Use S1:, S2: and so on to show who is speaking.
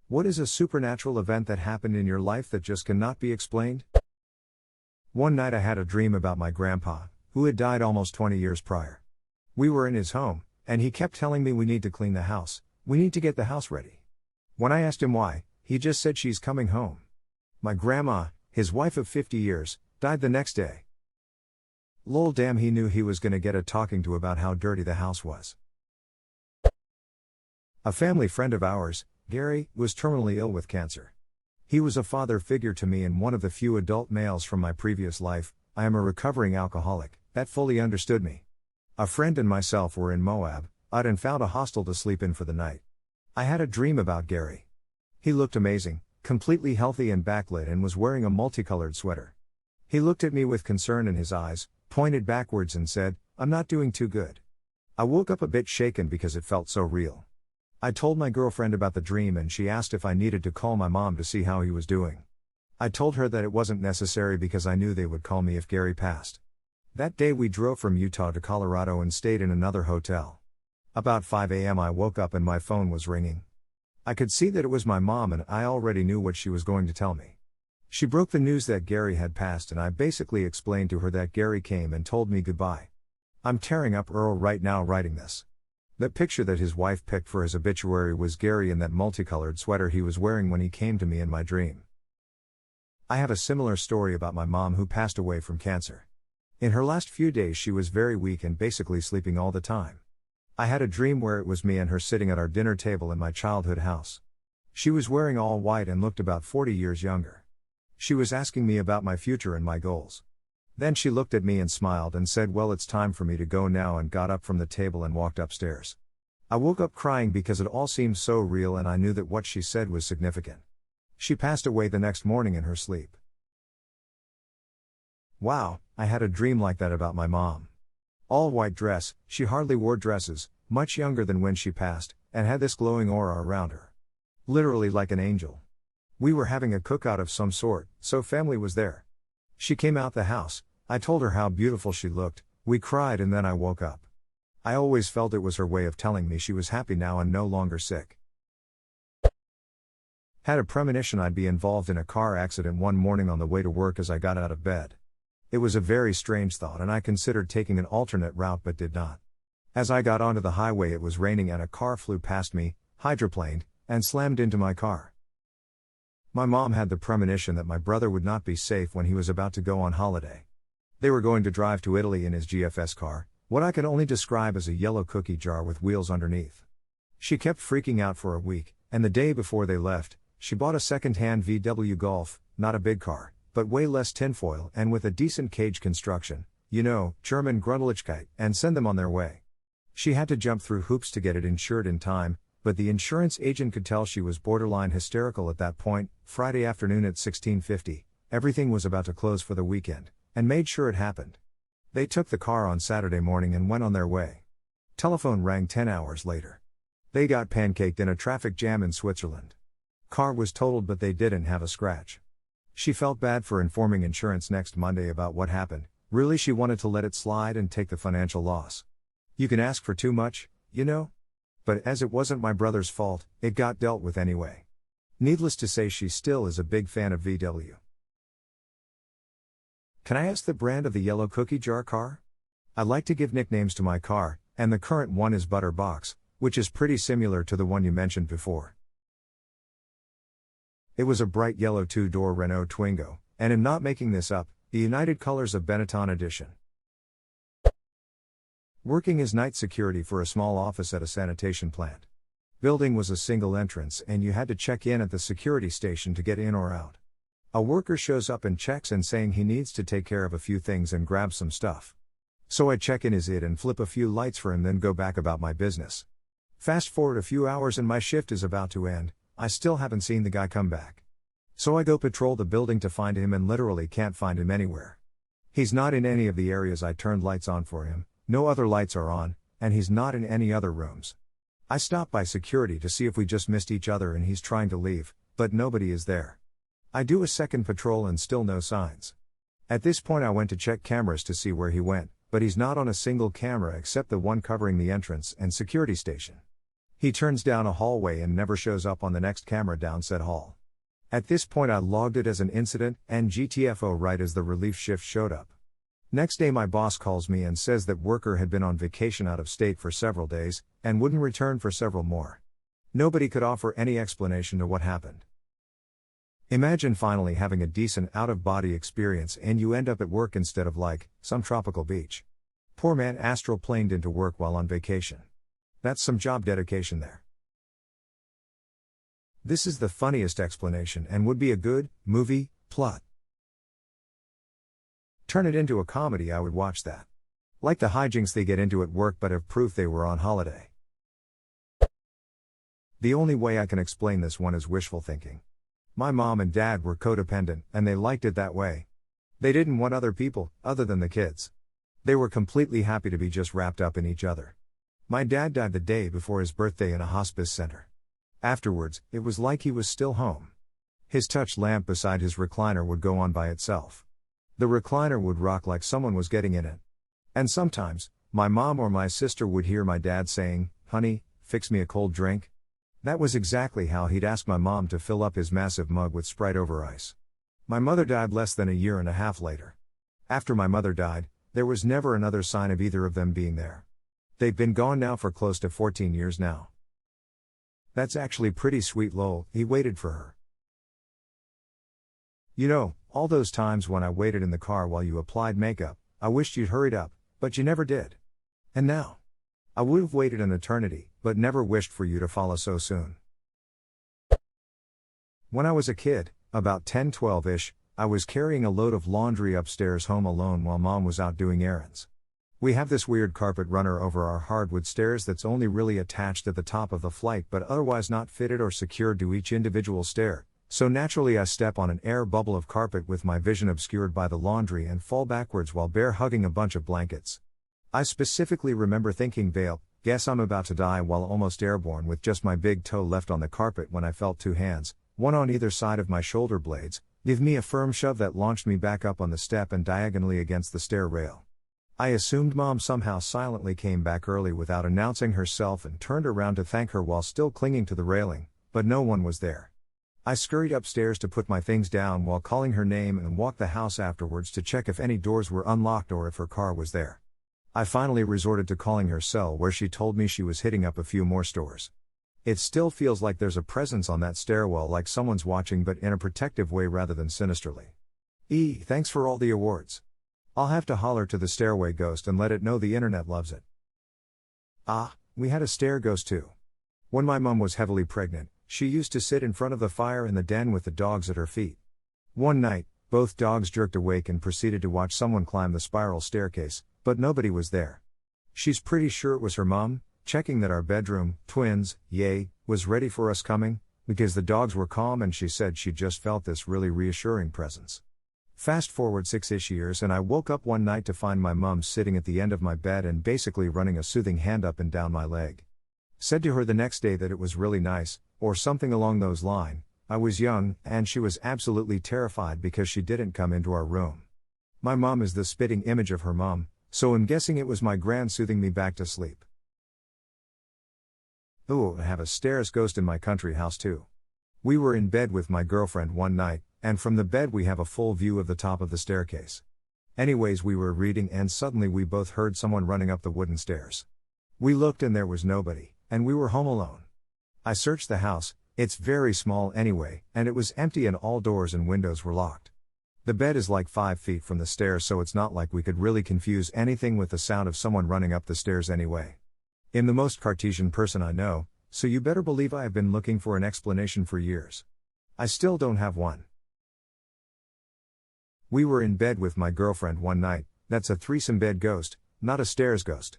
S1: What is a supernatural event that happened in your life that just cannot be explained? One night I had a dream about my grandpa, who had died almost 20 years prior. We were in his home, and he kept telling me we need to clean the house, we need to get the house ready. When I asked him why, he just said she's coming home. My grandma, his wife of 50 years, died the next day. Lol, damn, he knew he was gonna get a talking to about how dirty the house was. A family friend of ours, Gary, was terminally ill with cancer. He was a father figure to me and one of the few adult males from my previous life, I am a recovering alcoholic, that fully understood me. A friend and myself were in Moab, I'd and found a hostel to sleep in for the night. I had a dream about Gary. He looked amazing, completely healthy and backlit, and was wearing a multicolored sweater. He looked at me with concern in his eyes, pointed backwards and said, "I'm not doing too good." I woke up a bit shaken because it felt so real. I told my girlfriend about the dream and she asked if I needed to call my mom to see how he was doing. I told her that it wasn't necessary because I knew they would call me if Gary passed. That day we drove from Utah to Colorado and stayed in another hotel. About 5 a.m. I woke up and my phone was ringing. I could see that it was my mom and I already knew what she was going to tell me. She broke the news that Gary had passed and I basically explained to her that Gary came and told me goodbye. I'm tearing up Earl right now writing this. That picture that his wife picked for his obituary was Gary in that multicolored sweater he was wearing when he came to me in my dream. I have a similar story about my mom who passed away from cancer. In her last few days she was very weak and basically sleeping all the time. I had a dream where it was me and her sitting at our dinner table in my childhood house. She was wearing all white and looked about 40 years younger. She was asking me about my future and my goals. Then she looked at me and smiled and said, "Well, it's time for me to go now," and got up from the table and walked upstairs. I woke up crying because it all seemed so real and I knew that what she said was significant. She passed away the next morning in her sleep. Wow, I had a dream like that about my mom. All white dress, she hardly wore dresses, much younger than when she passed, and had this glowing aura around her. Literally like an angel. We were having a cookout of some sort, so family was there. She came out the house, I told her how beautiful she looked, we cried and then I woke up. I always felt it was her way of telling me she was happy now and no longer sick. Had a premonition I'd be involved in a car accident one morning on the way to work as I got out of bed. It was a very strange thought and I considered taking an alternate route but did not. As I got onto the highway it was raining and a car flew past me, hydroplaned, and slammed into my car. My mom had the premonition that my brother would not be safe when he was about to go on holiday. They were going to drive to Italy in his GFS car, what I can only describe as a yellow cookie jar with wheels underneath. She kept freaking out for a week, and the day before they left, she bought a second-hand VW Golf, not a big car, but way less tinfoil and with a decent cage construction, you know, German Grundlichkeit, and send them on their way. She had to jump through hoops to get it insured in time, but the insurance agent could tell she was borderline hysterical at that point. Friday afternoon at 16:50, everything was about to close for the weekend, and made sure it happened. They took the car on Saturday morning and went on their way. Telephone rang 10 hours later. They got pancaked in a traffic jam in Switzerland. Car was totaled but they didn't have a scratch. She felt bad for informing insurance next Monday about what happened, really she wanted to let it slide and take the financial loss. You can ask for too much, you know? But as it wasn't my brother's fault, it got dealt with anyway. Needless to say she still is a big fan of VW. Can I ask the brand of the yellow cookie jar car? I like to give nicknames to my car, and the current one is Butterbox, which is pretty similar to the one you mentioned before. It was a bright yellow two-door Renault Twingo, and I'm not making this up, the United Colors of Benetton edition. Working as night security for a small office at a sanitation plant. Building was a single entrance and you had to check in at the security station to get in or out. A worker shows up and checks in saying he needs to take care of a few things and grab some stuff. So I check in as it and flip a few lights for him, then go back about my business. Fast forward a few hours and my shift is about to end, I still haven't seen the guy come back. So I go patrol the building to find him and literally can't find him anywhere. He's not in any of the areas I turned lights on for him, no other lights are on, and he's not in any other rooms. I stop by security to see if we just missed each other and he's trying to leave, but nobody is there. I do a second patrol and still no signs. At this point I went to check cameras to see where he went, but he's not on a single camera except the one covering the entrance and security station. He turns down a hallway and never shows up on the next camera down said hall. At this point I logged it as an incident, and GTFO right as the relief shift showed up. Next day my boss calls me and says that worker had been on vacation out of state for several days, and wouldn't return for several more. Nobody could offer any explanation to what happened. Imagine finally having a decent out-of-body experience and you end up at work instead of like, some tropical beach. Poor man astral planed into work while on vacation. That's some job dedication there. This is the funniest explanation and would be a good movie plot. Turn it into a comedy, I would watch that. Like the hijinks they get into at work but have proof they were on holiday. The only way I can explain this one is wishful thinking. My mom and dad were codependent, and they liked it that way. They didn't want other people, other than the kids. They were completely happy to be just wrapped up in each other. My dad died the day before his birthday in a hospice center. Afterwards, it was like he was still home. His touch lamp beside his recliner would go on by itself. The recliner would rock like someone was getting in it. And sometimes, my mom or my sister would hear my dad saying, "Honey, fix me a cold drink." That was exactly how he'd ask my mom to fill up his massive mug with Sprite over ice. My mother died less than a year and a half later. After my mother died, there was never another sign of either of them being there. They've been gone now for close to 14 years now. That's actually pretty sweet lol, he waited for her. You know, all those times when I waited in the car while you applied makeup, I wished you'd hurried up, but you never did. And now? I would have waited an eternity, but never wished for you to follow so soon. When I was a kid, about 10-12-ish, I was carrying a load of laundry upstairs home alone while mom was out doing errands. We have this weird carpet runner over our hardwood stairs that's only really attached at the top of the flight but otherwise not fitted or secured to each individual stair, so naturally I step on an air bubble of carpet with my vision obscured by the laundry and fall backwards while bear hugging a bunch of blankets. I specifically remember thinking, Vale, guess I'm about to die, while almost airborne with just my big toe left on the carpet when I felt two hands, one on either side of my shoulder blades, give me a firm shove that launched me back up on the step and diagonally against the stair rail. I assumed mom somehow silently came back early without announcing herself and turned around to thank her while still clinging to the railing, but no one was there. I scurried upstairs to put my things down while calling her name and walked the house afterwards to check if any doors were unlocked or if her car was there. I finally resorted to calling her cell, where she told me she was hitting up a few more stores. It still feels like there's a presence on that stairwell, like someone's watching, but in a protective way rather than sinisterly. Thanks for all the awards. I'll have to holler to the stairway ghost and let it know the internet loves it. We had a stair ghost too. When my mom was heavily pregnant, she used to sit in front of the fire in the den with the dogs at her feet. One night, both dogs jerked awake and proceeded to watch someone climb the spiral staircase, but nobody was there. She's pretty sure it was her mom, checking that our bedroom, twins, was ready for us coming, because the dogs were calm, and she said she just felt this really reassuring presence. Fast forward 6-ish years and I woke up one night to find my mom sitting at the end of my bed and basically running a soothing hand up and down my leg. Said to her the next day that it was really nice, or something along those lines. I was young, and she was absolutely terrified because she didn't come into our room. My mom is the spitting image of her mom, so I'm guessing it was my gran soothing me back to sleep. I have a stairs ghost in my country house too. We were in bed with my girlfriend one night, and from the bed we have a full view of the top of the staircase. Anyways, we were reading and suddenly we both heard someone running up the wooden stairs. We looked and there was nobody, and we were home alone. I searched the house, it's very small anyway, and it was empty and all doors and windows were locked. The bed is like 5 feet from the stairs, so it's not like we could really confuse anything with the sound of someone running up the stairs anyway. I'm the most Cartesian person I know, so you better believe I have been looking for an explanation for years. I still don't have one. We were in bed with my girlfriend one night. That's a threesome bed ghost, not a stairs ghost.